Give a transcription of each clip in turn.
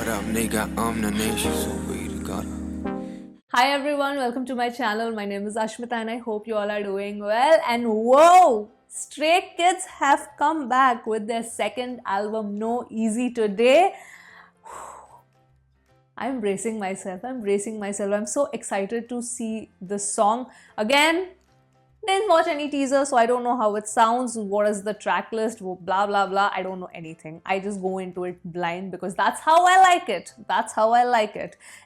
Hi everyone, welcome to my channel. My name is Ashmita and I hope you all are doing well. And whoa! Stray Kids have come back with their second album, No Easy, today. I'm bracing myself. I'm so excited to see this song. Again, didn't watch any teaser, so I don't know how it sounds, what is the track list, blah blah blah. I don't know anything. I just go into it blind because that's how I like it.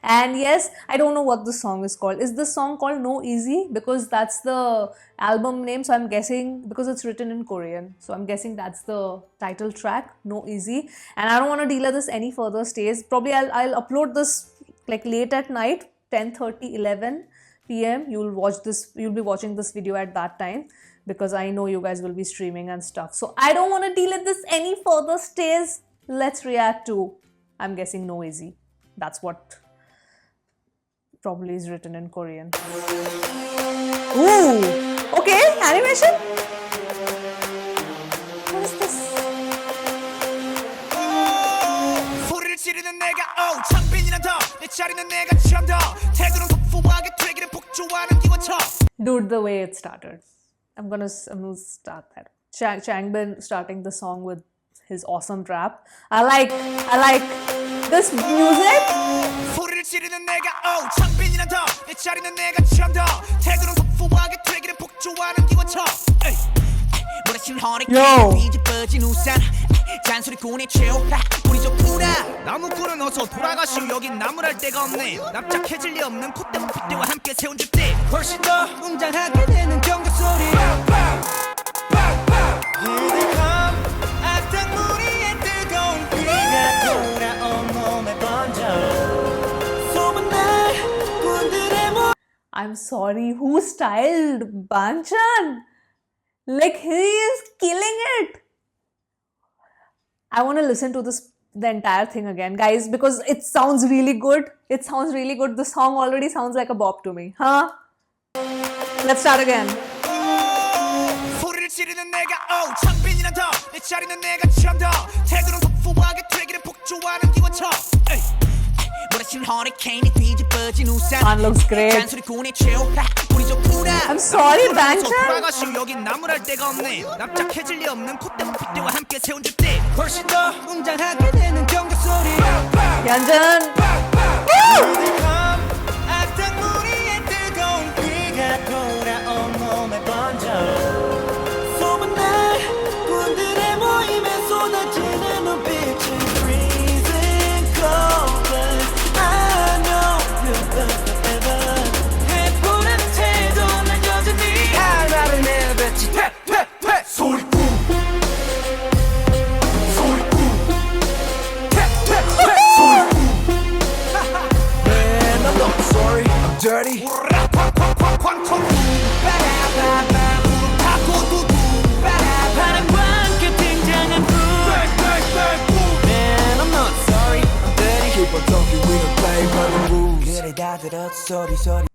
And yes, I don't know what the song is called. Is this song called No Easy? Because that's the album name, so I'm guessing, because it's written in Korean, so I'm guessing that's the title track, No Easy. And I don't want to delay this any further stays. Probably I'll upload this like late at night, 10:30, 11 p.m. You'll be watching this video at that time because I know you guys will be streaming and stuff. So I don't want to delay this any further stays. Let's react to, I'm guessing, No Easy. That's what probably is written in Korean. Ooh, okay, animation. What is this? Dude, the way it started. I'm gonna start that. Changbin starting the song with his awesome rap. I like this music. Yo. 잔소리꾼의 최후라 우리 좋구나 나무꾼은 어서 돌아가시오 여긴 나무랄 데가 없네 납작해질 리 없는 콧대와 핏대와 함께 세운 집대 훨씬 더 웅장하게 되는 경적 소리 히든컴 악당무리의 뜨거운 비가 돌아온 몸에 번져 소문날 분들의 모 I'm sorry, who styled Banchan? Like, he is killing it. I want to listen to the entire thing again, guys, because it sounds really good. The song already sounds like a bop to me. Huh? Let's start again. Man looks great. I'm sorry, Banchan. Yanjan. Dirty. Man, I'm not sorry. I'm dirty. Keep on talking, we don't play by the rules. 그래 다 들었어 소리.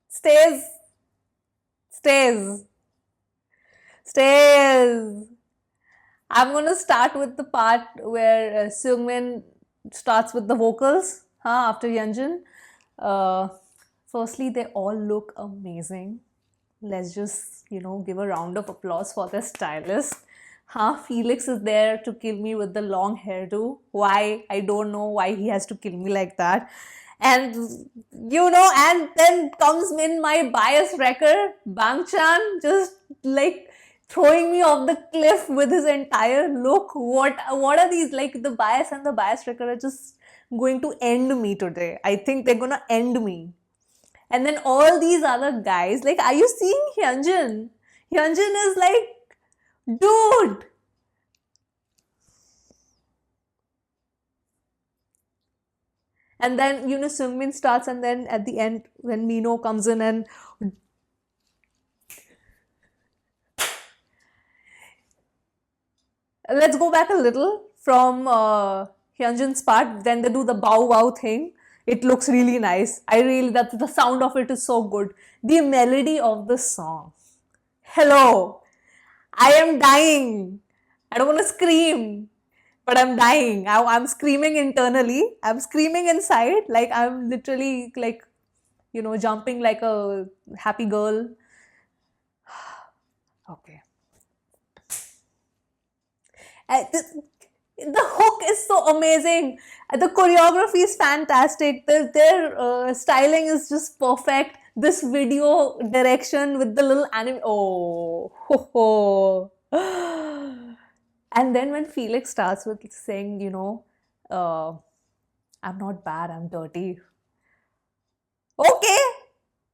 Stays. I'm gonna start with the part where Seungmin starts with the vocals, after Yeonjun. Firstly, they all look amazing. Let's just, give a round of applause for their stylist. Felix is there to kill me with the long hairdo. Why? I don't know why he has to kill me like that. And, and then comes in my bias wrecker, Banchan, just like throwing me off the cliff with his entire look. What are these? Like, the bias and the bias wrecker are just going to end me today. I think they're gonna end me. And then all these other guys, like, are you seeing Hyunjin? Hyunjin is like, dude! And then, Seungmin starts, and then at the end, when Mino comes in and let's go back a little from Hyunjin's part. Then they do the bow wow thing. It looks really nice. The sound of it is so good. The melody of the song. Hello. I am dying. I don't want to scream, but I'm dying. I'm screaming internally. I'm screaming inside. Like I'm literally like, jumping like a happy girl. Okay. The hook is so amazing. The choreography is fantastic. Their styling is just perfect. This video direction with the little anime. Oh, ho, ho. And then when Felix starts with saying, I'm not bad, I'm dirty. Okay,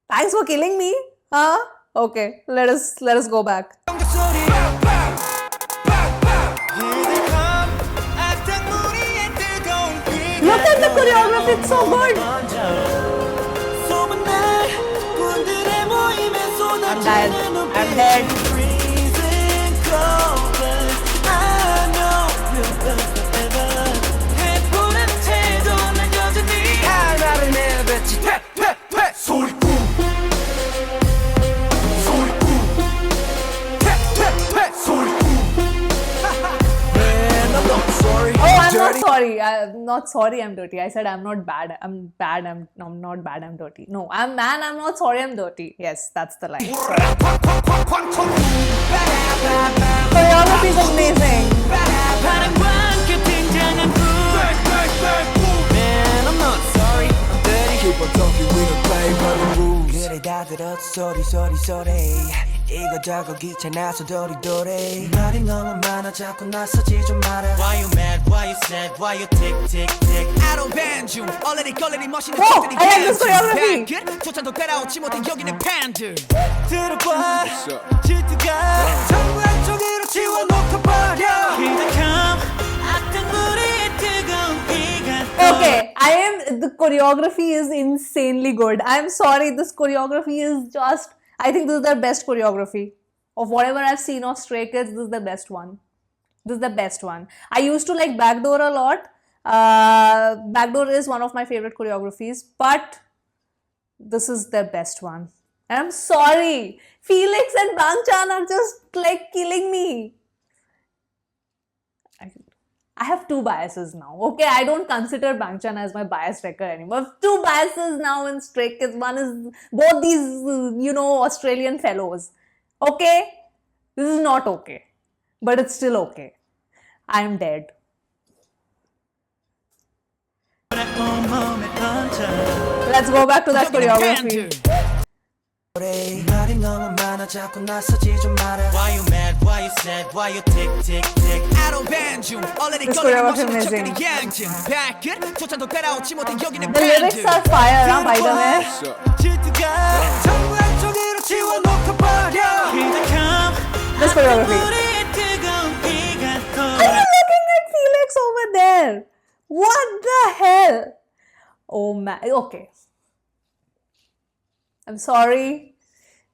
thanks for killing me. Huh? Okay, let us go back. Look at the choreography, it's so good. I'm dead. I'm dead. I'm not sorry, I'm dirty. I said I'm not bad. I'm bad. I'm not bad. I'm dirty. No, I'm man. I'm not sorry. I'm dirty. Yes, that's the line. Choreography is amazing. Man, I'm not sorry. I'm dirty. Keep on talking, we don't play by the rules. 그래 다 들었어, 소리. 이거저거 귀찮아서 도리도리 말이 너무 많아 자꾸 나서지 좀 마라. Why you mad, why you sad, why you tick I don't ban you 얼레리 걸레리 멋있는 척들이 I like this choreography. 조찬도 따라오지 못해 여기는 팬들 들어봐 질투가 전부 한쪽으로 지워놓고 버려 Okay, the choreography is insanely good. I'm sorry, this choreography is just, I think this is their best choreography. Of whatever I've seen of Stray Kids, this is the best one. This is the best one. I used to like Backdoor a lot. Backdoor is one of my favorite choreographies, but this is their best one. And I'm sorry, Felix and Bangchan are just like killing me. I have two biases now. Okay, I don't consider Bangchan as my bias wrecker anymore. I have two biases now in Stray Kids. One is both these, Australian fellows. Okay, this is not okay, but it's still okay. I am dead. Let's go back to that choreography. 말이 너무 많아 자꾸 나서지 좀 마라. Why you mad, why you sad, why you tick I don't ban you 얼레리 걸레리 멋있는 척들이 양진 발끝 조찬도 따라오지 못해 여기는 The lyrics are fire, by the way. 질투가 전부 한쪽으로 지워놓고 버려. This choreography. I'm looking at Felix over there. What the hell? Oh man, okay. I'm sorry.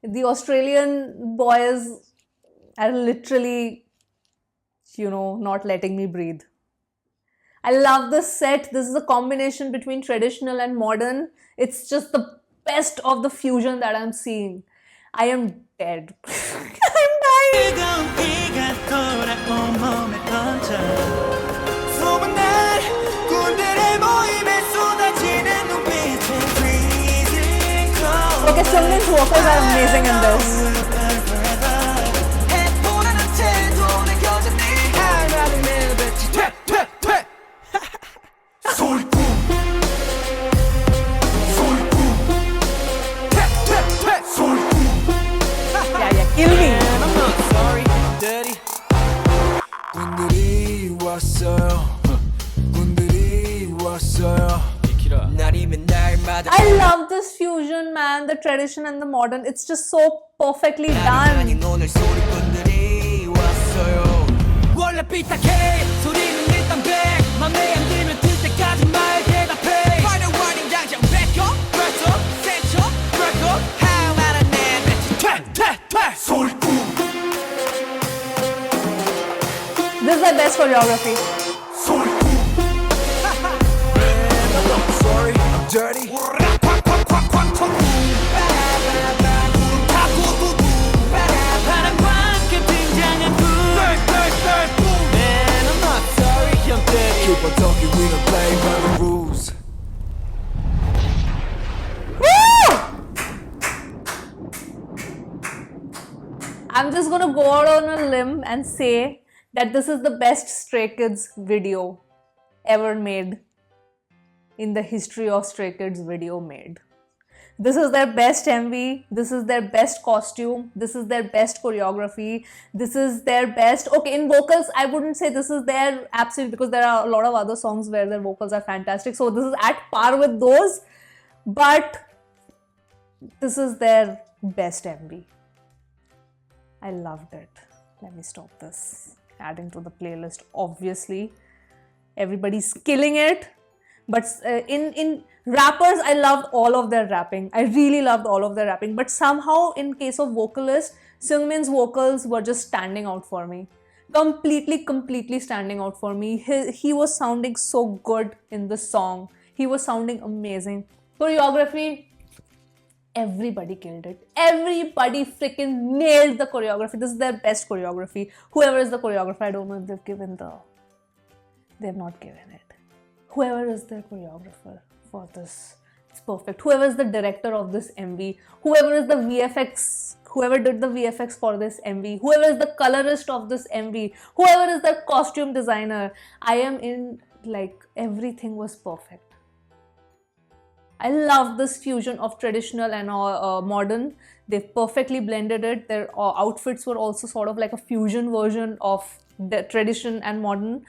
The Australian boys are literally, not letting me breathe. I love this set. This is a combination between traditional and modern. It's just the best of the fusion that I'm seeing. I am dead. I'm dying. Okay, Sungmin's vocals are amazing in this. Yeah, kill me. I'm not sorry, dirty. 군들이 왔어요. I love this fusion, man. The tradition and the modern. It's just so perfectly done. 원래 삐딱해 소리는 일단 백 맘에 안 들면 들 때까지 말 대답해 Final warning 당장 back up breath up set up break up how about a man 퇴 소리꾼 This is the best choreography. 소리꾼 I'm sorry I'm dirty I'm just gonna go out on a limb and say that this is the best Stray Kids video ever made in the history of Stray Kids video made. This is their best MV, this is their best costume, this is their best choreography, this is their best, okay, in vocals, I wouldn't say this is their absolute, because there are a lot of other songs where their vocals are fantastic, so this is at par with those, but this is their best MV. I loved it. Let me stop this. Adding to the playlist, obviously. Everybody's killing it. But in rappers, I loved all of their rapping. I really loved all of their rapping. But somehow, in case of vocalists, Seungmin's vocals were just standing out for me. Completely standing out for me. He was sounding so good in the song. He was sounding amazing. Choreography, everybody killed it. Everybody freaking nailed the choreography. This is their best choreography. Whoever is the choreographer, I don't know if they've given the... They've not given it. Whoever is their choreographer for this, it's perfect. Whoever is the director of this MV, whoever is the VFX, whoever did the VFX for this MV, whoever is the colorist of this MV, whoever is the costume designer, I am in, like, everything was perfect. I love this fusion of traditional and modern. They've perfectly blended it. Their outfits were also sort of like a fusion version of the tradition and modern.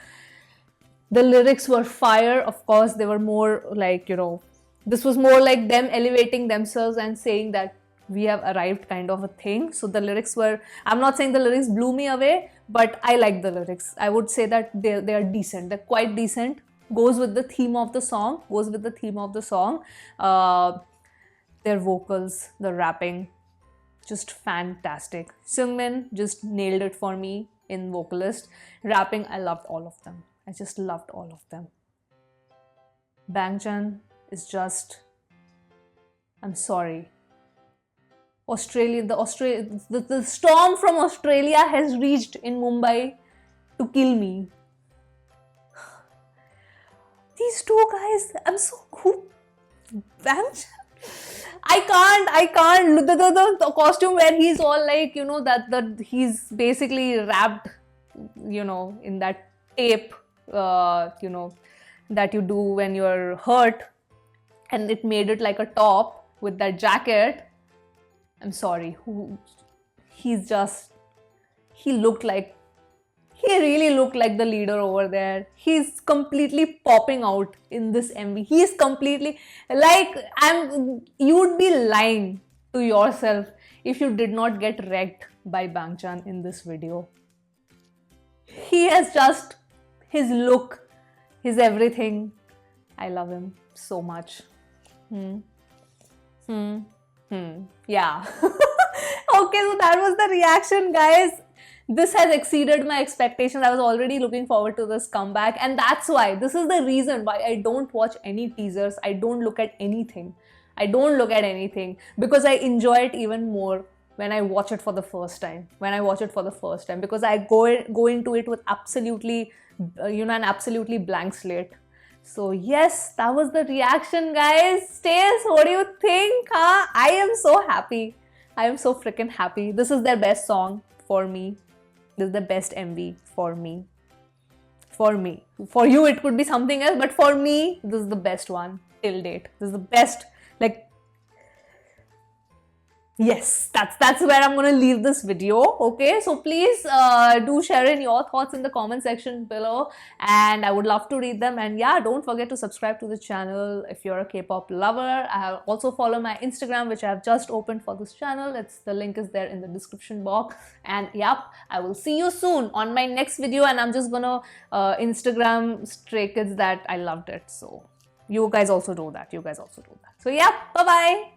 The lyrics were fire. Of course, they were more like, you know, this was more like them elevating themselves and saying that we have arrived kind of a thing. So the lyrics were, I'm not saying the lyrics blew me away, but I like the lyrics. I would say that they are decent. They're quite decent. Goes with the theme of the song. Their vocals, the rapping, just fantastic. Seungmin just nailed it for me in vocalist. Rapping, I loved all of them. I just loved all of them. Bangchan is just, I'm sorry. The storm from Australia has reached in Mumbai to kill me. These two guys, I'm so cool. Bangchan. I can't. The costume where he's all like, you know, that he's basically wrapped, you know, in that tape, you know, that you do when you're hurt, and it made it like a top with that jacket. I'm sorry. He really looked like the leader over there. He's completely popping out in this MV. He's completely like, you'd be lying to yourself if you did not get wrecked by Bangchan in this video. He has just, his look, his everything. I love him so much. Yeah. Okay, so that was the reaction, guys. This has exceeded my expectations. I was already looking forward to this comeback, and that's why, this is the reason why I don't watch any teasers. I don't look at anything. Because I enjoy it even more when I watch it for the first time. Because I go into it with absolutely, you know, an absolutely blank slate. So yes, that was the reaction, guys. Stace, what do you think? Huh? I am so happy. I am so freaking happy. This is their best song for me. This is the best MV for me. For you, it could be something else, but for me, this is the best one till date. This is the best, like, yes, that's where I'm gonna leave this video. Okay, so please do share in your thoughts in the comment section below, and I would love to read them. And yeah, don't forget to subscribe to the channel if you're a K-pop lover. I have also follow my Instagram, which I have just opened for this channel. The link is there in the description box. And yep, I will see you soon on my next video, and I'm just gonna Instagram Stray Kids that I loved it. So you guys also do that. So yeah, bye bye.